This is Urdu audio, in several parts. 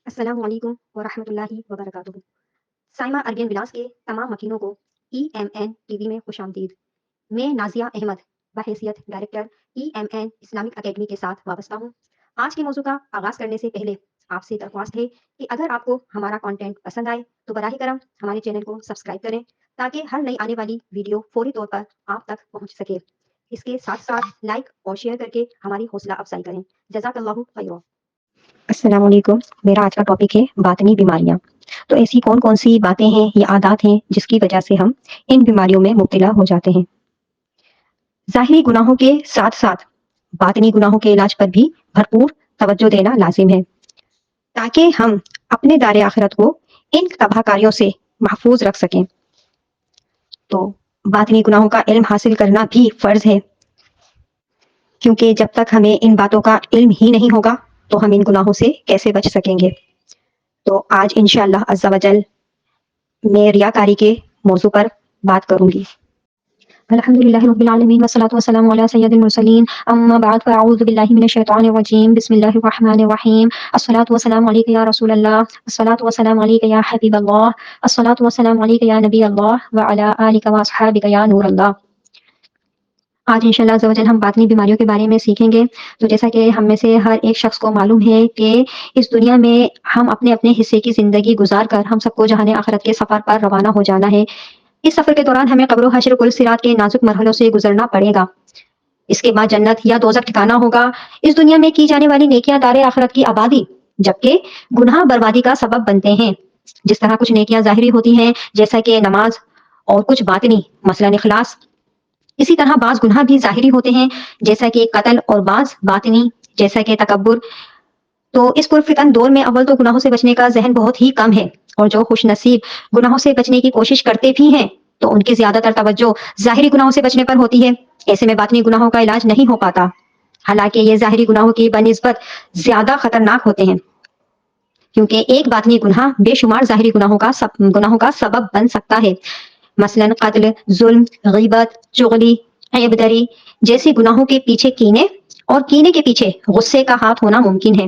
السلام علیکم ورحمۃ اللہ وبرکاتہ۔ سائمہ ارگن ولاس کے تمام مکینوں کو E M N T V میں خوش آمدید۔ میں نازیہ احمد بحیثیت director E M N Islamic Academy کے ساتھ وابستہ ہوں۔ آج کے موضوع کا آغاز کرنے سے پہلے آپ سے درخواست ہے کہ اگر آپ کو ہمارا کانٹینٹ پسند آئے تو براہ کرم ہمارے چینل کو سبسکرائب کریں تاکہ ہر نئی آنے والی ویڈیو فوری طور پر آپ تک پہنچ سکے۔ اس کے ساتھ ساتھ لائک اور شیئر کر کے ہماری حوصلہ افزائی کریں۔ جزاک اللہ خیرا۔ السلام علیکم۔ میرا آج کا ٹاپک ہے باطنی بیماریاں۔ تو ایسی کون کون سی باتیں ہیں یا عادات ہیں جس کی وجہ سے ہم ان بیماریوں میں مبتلا ہو جاتے ہیں؟ ظاہری گناہوں کے ساتھ ساتھ باطنی گناہوں کے علاج پر بھی بھرپور توجہ دینا لازم ہے تاکہ ہم اپنے دار آخرت کو ان تباہ کاریوں سے محفوظ رکھ سکیں۔ تو باطنی گناہوں کا علم حاصل کرنا بھی فرض ہے، کیونکہ جب تک ہمیں ان باتوں کا علم ہی نہیں ہوگا تو ہم ان گناہوں سے کیسے بچ سکیں گے۔ تو آج انشاءاللہ عز و جل میں ریاکاری کے موضوع پر بات کروں گی۔ الحمدللہ رب العالمین والصلاة والسلام علی سید المرسلین، اما بعد فاعوذ باللہ من الشیطان الرجیم، بسم اللہ الرحمن الرحیم۔ الصلاة والسلام علیک یا رسول اللہ، الصلاة والسلام علیک یا حبیب اللہ، الصلاة والسلام علیک یا نبی اللہ، وعلی آلک واصحابک یا نور اللہ۔ آج انشاءاللہ عز و جل ہم باطنی بیماریوں کے بارے میں سیکھیں گے۔ تو جیسا کہ ہم میں سے ہر ایک شخص کو معلوم ہے کہ اس دنیا میں ہم اپنے اپنے حصے کی زندگی گزار کر ہم سب کو جہان آخرت کے سفر پر روانہ ہو جانا ہے۔ اس سفر کے دوران ہمیں قبر و حشر کل صراط کے نازک مرحلوں سے گزرنا پڑے گا۔ اس کے بعد جنت یا دوزخ ٹھکانہ ہوگا۔ اس دنیا میں کی جانے والی نیکیاں دار آخرت کی آبادی، جبکہ گناہ بربادی کا سبب بنتے ہیں۔ جس طرح کچھ نیکیاں ظاہری ہوتی ہیں جیسا کہ نماز، اور کچھ باطنی مثلاً اخلاص، اسی طرح بعض گناہ بھی ظاہری ہوتے ہیں جیسا کہ قتل، اور بعض باطنی جیسا کہ تکبر۔ تو اس پرفتن دور میں اول تو گناہوں سے بچنے کا ذہن بہت ہی کم ہے، اور جو خوش نصیب گناہوں سے بچنے کی کوشش کرتے بھی ہیں تو ان کی زیادہ تر توجہ ظاہری گناہوں سے بچنے پر ہوتی ہے۔ ایسے میں باطنی گناہوں کا علاج نہیں ہو پاتا، حالانکہ یہ ظاہری گناہوں کی بنسبت زیادہ خطرناک ہوتے ہیں، کیونکہ ایک باطنی گناہ بے شمار ظاہری گناہوں کا سبب بن سکتا ہے۔ مثلاً قتل، ظلم، غیبت، چغلی، عیب دری جیسے گناہوں کے پیچھے کینے، اور کینے کے پیچھے غصے کا ہاتھ ہونا ممکن ہے۔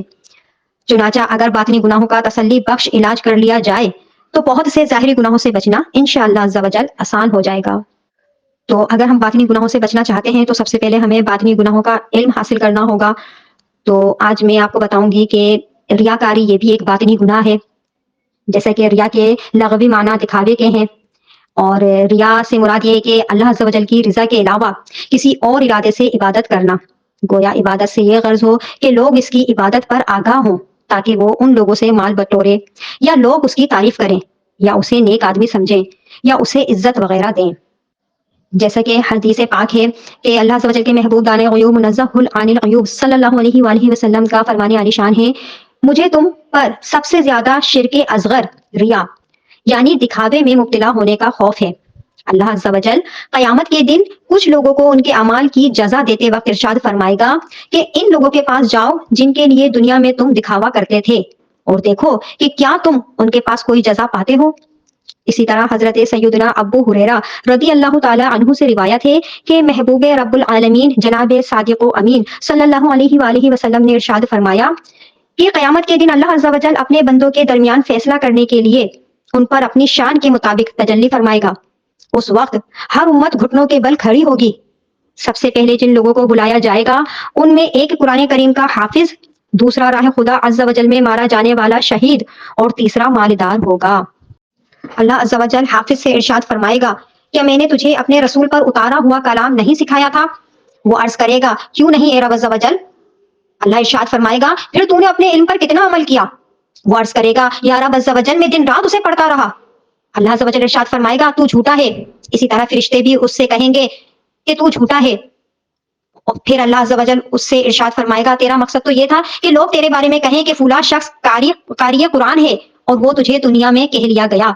چنانچہ اگر باطنی گناہوں کا تسلی بخش علاج کر لیا جائے تو بہت سے ظاہری گناہوں سے بچنا انشاءاللہ عز و جل آسان ہو جائے گا۔ تو اگر ہم باطنی گناہوں سے بچنا چاہتے ہیں تو سب سے پہلے ہمیں باطنی گناہوں کا علم حاصل کرنا ہوگا۔ تو آج میں آپ کو بتاؤں گی کہ ریاکاری یہ بھی ایک باطنی گناہ ہے، جیسا کہ ریا کے لغوی معنی دکھاوے کے ہیں، اور ریا سے مراد یہ ہے کہ اللہ عز و جل کی رضا کے علاوہ کسی اور ارادے سے عبادت کرنا۔ گویا عبادت سے یہ غرض ہو کہ لوگ اس کی عبادت پر آگاہ ہوں تاکہ وہ ان لوگوں سے مال بٹورے، یا لوگ اس کی تعریف کریں، یا اسے نیک آدمی سمجھیں، یا اسے عزت وغیرہ دیں۔ جیسا کہ حدیث پاک ہے کہ اللہ عز و جل کے محبوب دانے غیوب منزہ عن الغیوب صلی اللہ علیہ وآلہ وسلم کا فرمان عالی شان ہے، مجھے تم پر سب سے زیادہ شرک اصغر ریا یعنی دکھاوے میں مبتلا ہونے کا خوف ہے۔ اللہ عز و جل قیامت کے دن کچھ لوگوں کو ان کے اعمال کی جزا دیتے وقت ارشاد فرمائے گا کہ ان لوگوں کے پاس جاؤ جن کے لیے دنیا میں تم دکھاوا کرتے تھے، اور دیکھو کہ کیا تم ان کے پاس کوئی جزا پاتے ہو۔ اسی طرح حضرت سیدنا ابو ہریرہ رضی اللہ تعالی عنہ سے روایت ہے کہ محبوب رب العالمین جناب صادق و امین صلی اللہ علیہ وآلہ وسلم نے ارشاد فرمایا کہ قیامت کے دن اللہ عز و جل اپنے بندوں کے درمیان فیصلہ کرنے کے لیے ان پر اپنی شان کے مطابق تجلی فرمائے گا۔ اس وقت ہر امت گھٹنوں کے بل کھڑی ہوگی۔ سب سے پہلے جن لوگوں کو بلایا جائے گا ان میں ایک قرآن کریم کا حافظ، دوسرا راہ خدا عز و جل میں مارا جانے والا شہید، اور تیسرا مالدار ہوگا۔ اللہ عز و جل حافظ سے ارشاد فرمائے گا، کیا میں نے تجھے اپنے رسول پر اتارا ہوا کلام نہیں سکھایا تھا؟ وہ عرض کرے گا، کیوں نہیں اے رب عز و جل؟ اللہ ارشاد فرمائے گا، پھر تو نے اپنے علم پر کتنا عمل کیا؟ وہ عرض کرے گا، یا رب عز و جل میں دن رات اسے پڑھتا رہا۔ اللہ عز و جل ارشاد فرمائے گا، تو جھوٹا ہے۔ اسی طرح فرشتے بھی اس سے کہیں گے کہ تو جھوٹا ہے، اور پھر اللہ عز و جل اس سے ارشاد فرمائے گا، تیرا مقصد تو یہ تھا کہ لوگ تیرے بارے میں کہیں کہ فلاں شخص قاری قرآن ہے، اور وہ تجھے دنیا میں کہہ لیا گیا۔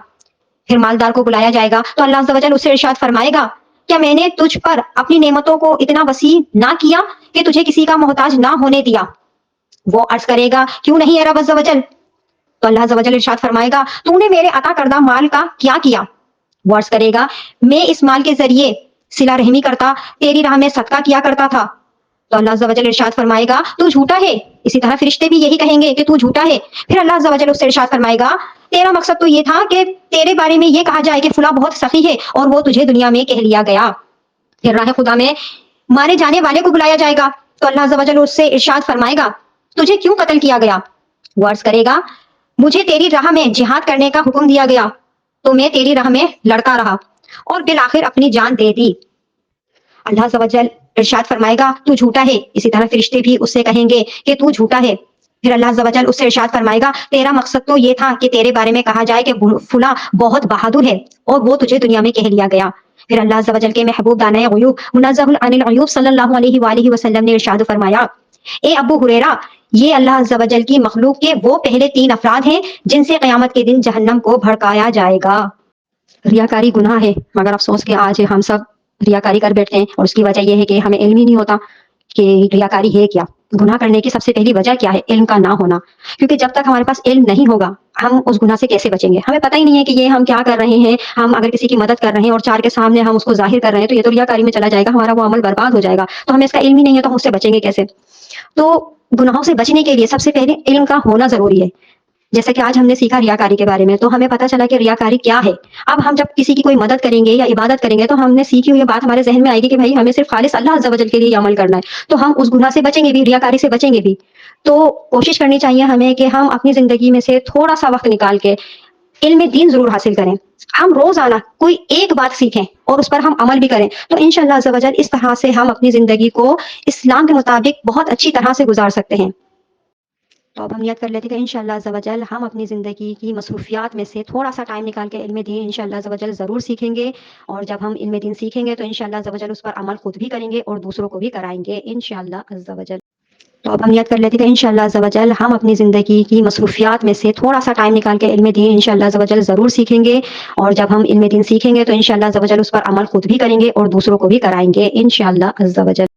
پھر مالدار کو بلایا جائے گا تو اللہ عز و جل اس سے ارشاد فرمائے گا، کیا میں نے تجھ پر اپنی نعمتوں کو اتنا وسیع نہ کیا کہ تجھے کسی کا محتاج نہ ہونے دیا؟ وہ عرض کرے گا، کیوں نہیں اے رب عز و جل؟ تو اللہ عز و جل ارشاد فرمائے گا، تو نے میرے عطا کردہ مال کا کیا کیا؟ وہ عرض کرے گا، میں اس مال کے ذریعے صلہ رحمی کرتا، تیری راہ میں صدقہ کیا کرتا تھا۔ تو اللہ عز و جل ارشاد فرمائے گا، تو جھوٹا ہے۔ اسی طرح فرشتے بھی یہی کہیں گے کہ تو جھوٹا ہے. پھر اللہ عز و جل اس سے ارشاد فرمائے گا تیرا مقصد تو یہ تھا کہ تیرے بارے میں یہ کہا جائے کہ فلاں بہت سخی ہے اور وہ تجھے دنیا میں کہہ لیا گیا. پھر راہ خدا میں مارے جانے والے کو بلایا جائے گا تو اللہ عز و جل اس سے ارشاد فرمائے گا تجھے کیوں قتل کیا گیا؟ وہ عرض کرے گا مجھے تیری راہ میں جہاد کرنے کا حکم دیا گیا تو میں تیری راہ میں لڑتا رہا اور بالآخر اپنی جان دے دی. اللہ عز و جل ارشاد فرمائے گا تو جھوٹا ہے. اسی طرح فرشتے بھی اس سے کہیں گے کہ تو جھوٹا ہے. پھر اللہ عز و جل اس سے ارشاد فرمائے گا تیرا مقصد تو یہ تھا کہ تیرے بارے میں کہا جائے کہ فلاں بہت بہادر ہے اور وہ تجھے دنیا میں کہہ لیا گیا. پھر اللہ عز و جل کے محبوب دانۂ غیوب منزہ عن العیوب صلی اللہ علیہ وآلہ وسلم نے ارشاد فرمایا اے ابو ہریرہ یہ اللہ عز و جل کی مخلوق کے وہ پہلے 3 افراد ہیں جن سے قیامت کے دن جہنم کو بھڑکایا جائے گا. ریاکاری گناہ ہے مگر افسوس کہ آج ہم سب ریاکاری کر بیٹھتے ہیں اور اس کی وجہ یہ ہے کہ ہمیں علم ہی نہیں ہوتا کہ ریاکاری ہے کیا. گناہ کرنے کی سب سے پہلی وجہ کیا ہے؟ علم کا نہ ہونا. کیونکہ جب تک ہمارے پاس علم نہیں ہوگا ہم اس گناہ سے کیسے بچیں گے؟ ہمیں پتہ ہی نہیں ہے کہ یہ ہم کیا کر رہے ہیں. ہم اگر کسی کی مدد کر رہے ہیں اور 4 کے سامنے ہم اس کو ظاہر کر رہے ہیں تو یہ تو ریاکاری میں چلا جائے گا, ہمارا وہ عمل برباد ہو جائے گا. تو ہمیں اس کا علم ہی نہیں ہے تو ہم اس سے بچیں گے کیسے؟ تو گناہوں سے بچنے کے لیے سب سے پہلے علم کا ہونا ضروری ہے. جیسا کہ آج ہم نے سیکھا ریاکاری کے بارے میں تو ہمیں پتہ چلا کہ ریاکاری کیا ہے. اب ہم جب کسی کی کوئی مدد کریں گے یا عبادت کریں گے تو ہم نے سیکھی ہوئی بات ہمارے ذہن میں آئے گی کہ بھائی ہمیں صرف خالص اللہ عز و جل کے لیے عمل کرنا ہے. تو ہم اس گناہ سے بچیں گے بھی, ریاکاری سے بچیں گے بھی. تو کوشش کرنی چاہیے ہمیں کہ ہم اپنی زندگی میں سے تھوڑا سا وقت نکال کے علم دین ضرور حاصل کریں. ہم روزانہ کوئی ایک بات سیکھیں اور اس پر ہم عمل بھی کریں تو انشاءاللہ عز و جل اس طرح سے ہم اپنی زندگی کو اسلام کے مطابق بہت اچھی طرح سے گزار سکتے ہیں. تو اب ہم نیت کر لیتے ہیں کہ انشاءاللہ عز و جل ہم اپنی زندگی کی مصروفیات میں سے تھوڑا سا ٹائم نکال کے علم دین انشاءاللہ عز و جل ضرور سیکھیں گے. اور جب ہم علم دین سیکھیں گے تو انشاءاللہ عز و جل اس پر عمل خود بھی کریں گے اور دوسروں کو بھی کرائیں گے انشاءاللہ عز و جل. تو اب ہم نیت کر لیتے ہیں کہ انشاءاللہ عز و جل ہم اپنی زندگی کی مصروفیات میں سے تھوڑا سا ٹائم نکال کے علم دین انشاءاللہ عز و جل ضرور سیکھیں گے. اور جب ہم علم دین سیکھیں گے تو انشاءاللہ عز و جل اس پر عمل خود بھی کریں گے اور دوسروں کو بھی کرائیں گے انشاءاللہ عز و جل.